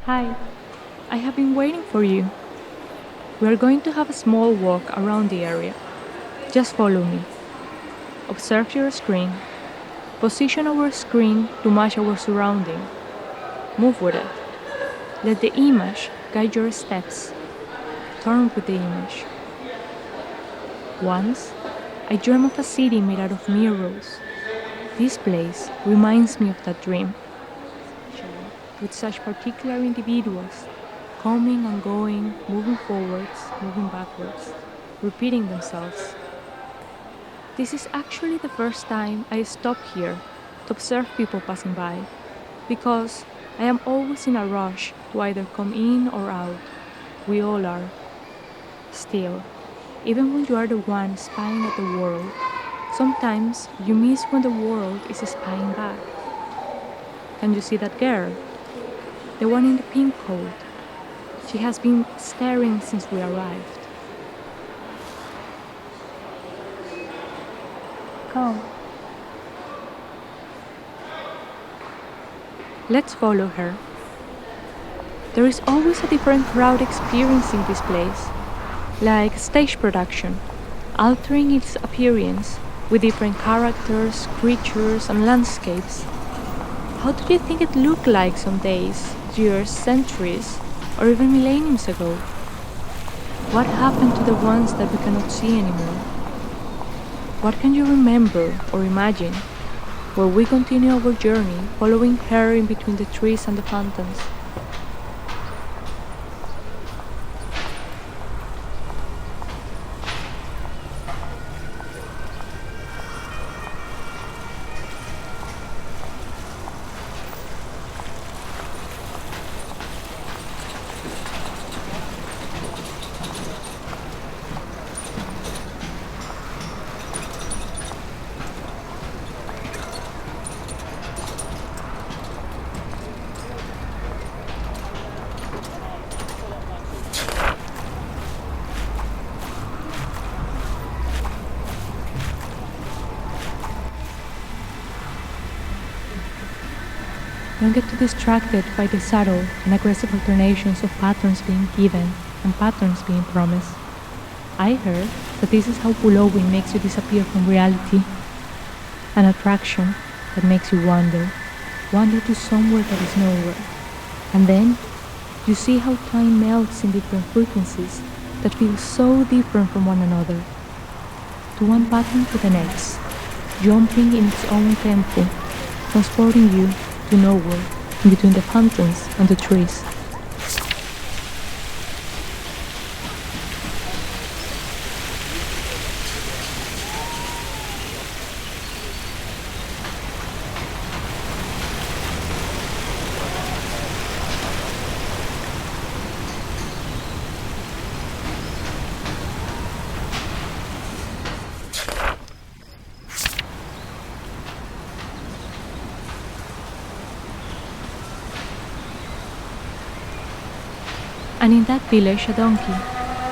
Hi, I have been waiting for you. We are going to have a small walk around the area. Just follow me. Observe your screen. Position our screen to match our surrounding. Move with it. Let the image guide your steps. Turn with the image. Once, I dreamed of a city made out of mirrors. This place reminds me of that dream, with such particular individuals, coming and going, moving forwards, moving backwards, repeating themselves. This is actually the first time I stop here to observe people passing by, because I am always in a rush to either come in or out. We all are. Still, even when you are the one spying at the world, sometimes you miss when the world is spying back. Can you see that girl? The one in the pink coat. She has been staring since we arrived. Come. Let's follow her. There is always a different crowd experiencing this place, like stage production, altering its appearance with different characters, creatures, and landscapes. How do you think it looked like some days, years, centuries, or even millenniums ago? What happened to the ones that we cannot see anymore? What can you remember or imagine while we continue our journey following her in between the trees and the fountains? Don't get too distracted by the subtle and aggressive alternations of patterns being given and patterns being promised. I heard that this is how pulloving makes you disappear from reality. An attraction that makes you wander to somewhere that is nowhere. And then you see how time melts in different frequencies that feel so different from one another. To one pattern to the next, jumping in its own tempo, transporting you to nowhere, in between the fountains and the trees. And in that village a donkey,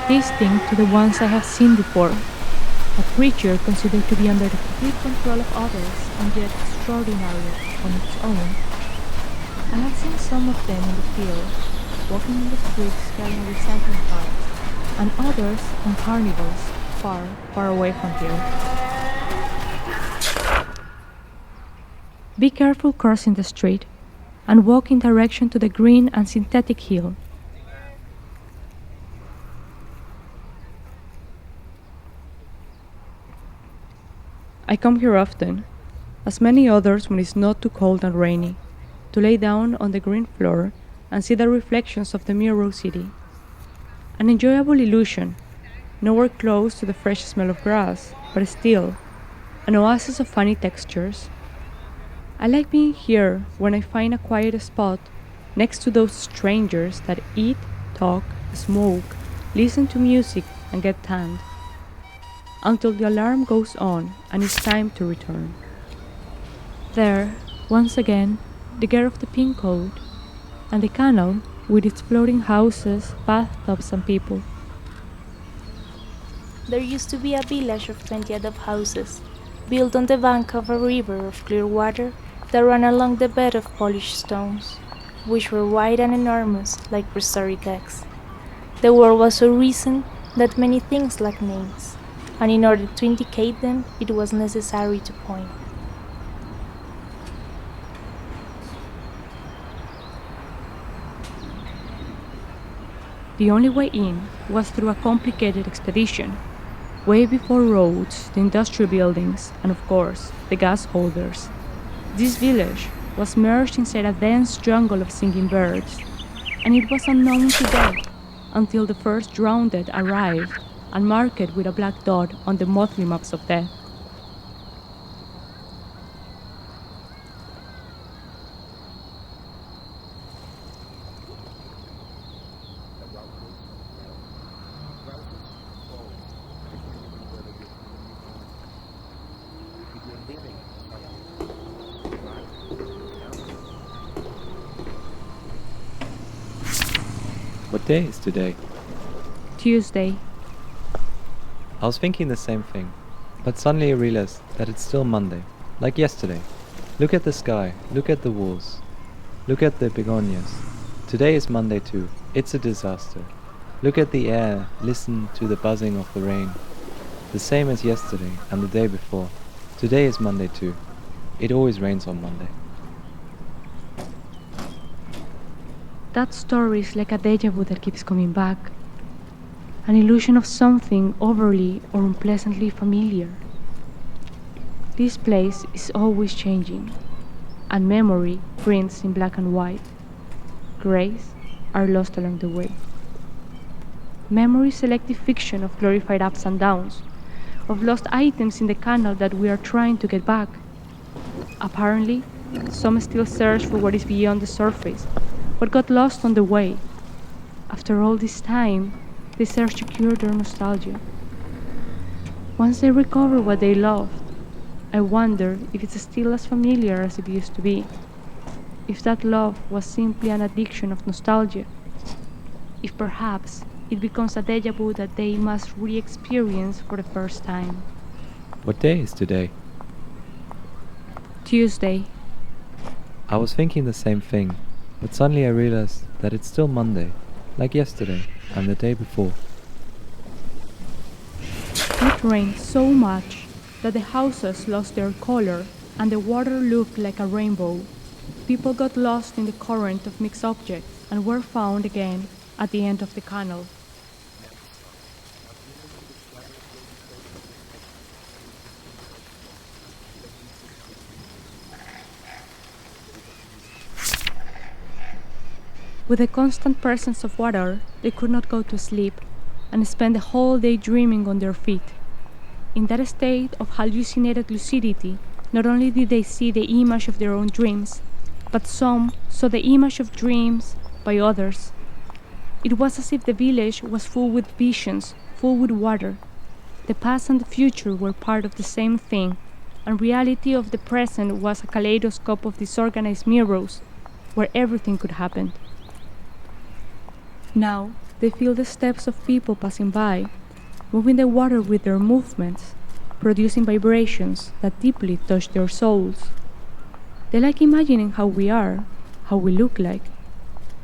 distinct to the ones I have seen before, a creature considered to be under the complete control of others and yet extraordinary on its own. I have seen some of them in the field, walking in the streets carrying recycling carts, and others on carnivals far, far away from here. Be careful crossing the street, and walk in direction to the green and synthetic hill. I come here often, as many others when it's not too cold and rainy, to lay down on the green floor and see the reflections of the mirror city. An enjoyable illusion, nowhere close to the fresh smell of grass, but still, an oasis of funny textures. I like being here when I find a quiet spot next to those strangers that eat, talk, smoke, listen to music, and get tanned, until the alarm goes on and it's time to return. There, once again, the girl of the pink coat, and the canal with its floating houses, bathtubs, and people. There used to be a village of 20 adobe houses, built on the bank of a river of clear water that ran along the bed of polished stones. which were wide and enormous like prehistoric texts. The world was so recent that many things lacked names, and in order to indicate them, it was necessary to point. The only way in was through a complicated expedition, way before roads, the industrial buildings, and of course, the gas holders. This village was merged inside a dense jungle of singing birds, and it was unknown today until the first drowned arrived and marked with a black dot on the monthly maps of death. What day is today? Tuesday. I was thinking the same thing, but suddenly I realized that it's still Monday, like yesterday. Look at the sky, look at the walls, look at the begonias. Today is Monday too, it's a disaster. Look at the air, listen to the buzzing of the rain. The same as yesterday and the day before. Today is Monday too. It always rains on Monday. That story is like a deja vu that keeps coming back. An illusion of something overly or unpleasantly familiar. This place is always changing, and memory prints in black and white. Grays are lost along the way. Memory is selective fiction of glorified ups and downs, of lost items in the canal that we are trying to get back. Apparently, some still search for what is beyond the surface, what got lost on the way. After all this time, they search to cure their nostalgia. Once they recover what they loved, I wonder if it's still as familiar as it used to be. If that love was simply an addiction of nostalgia. If perhaps it becomes a deja vu that they must re-experience for the first time. What day is today? Tuesday. I was thinking the same thing, but suddenly I realized that it's still Monday, like yesterday and the day before. It rained so much that the houses lost their color and the water looked like a rainbow. People got lost in the current of mixed objects and were found again at the end of the canal. With the constant presence of water, they could not go to sleep and spend the whole day dreaming on their feet. In that state of hallucinated lucidity, not only did they see the image of their own dreams, but some saw the image of dreams by others. It was as if the village was full with visions, full with water. The past and the future were part of the same thing, and reality of the present was a kaleidoscope of disorganized mirrors, where everything could happen. Now, they feel the steps of people passing by, moving the water with their movements, producing vibrations that deeply touch their souls. They like imagining how we are, how we look like.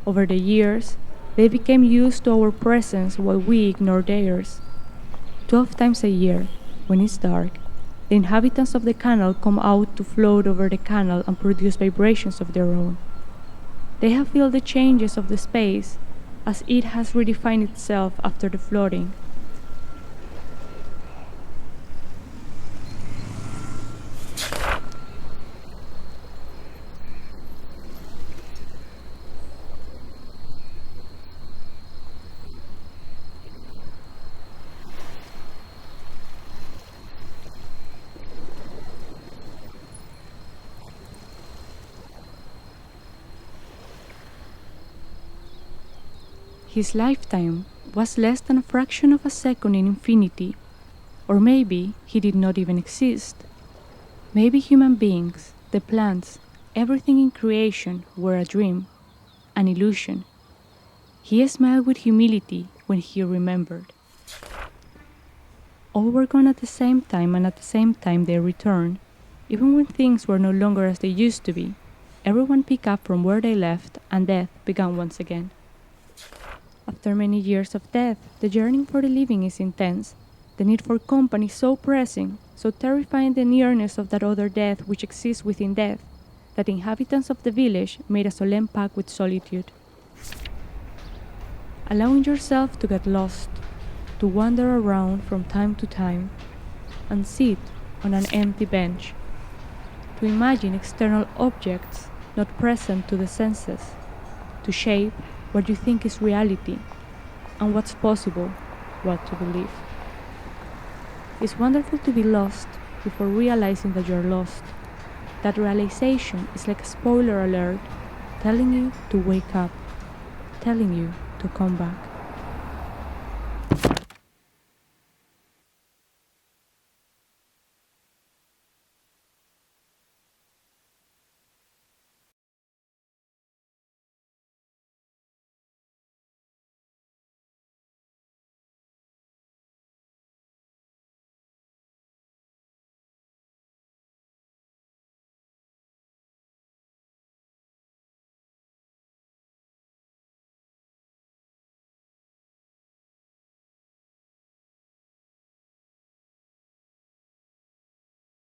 Over the years, they became used to our presence while we ignore theirs. 12 times a year, when it's dark, the inhabitants of the canal come out to float over the canal and produce vibrations of their own. They have felt the changes of the space as it has redefined itself after the flooding. His lifetime was less than a fraction of a second in infinity, or maybe he did not even exist. Maybe human beings, the plants, everything in creation were a dream, an illusion. He smiled with humility when he remembered. All were gone at the same time, and at the same time they returned, even when things were no longer as they used to be. Everyone picked up from where they left, and death began once again. After many years of death, the yearning for the living is intense, the need for company so pressing, so terrifying the nearness of that other death which exists within death, that the inhabitants of the village made a solemn pact with solitude. Allowing yourself to get lost, to wander around from time to time, and sit on an empty bench, to imagine external objects not present to the senses, to shape what you think is reality, and what's possible, what to believe. It's wonderful to be lost before realizing that you're lost. That realization is like a spoiler alert, telling you to wake up, telling you to come back.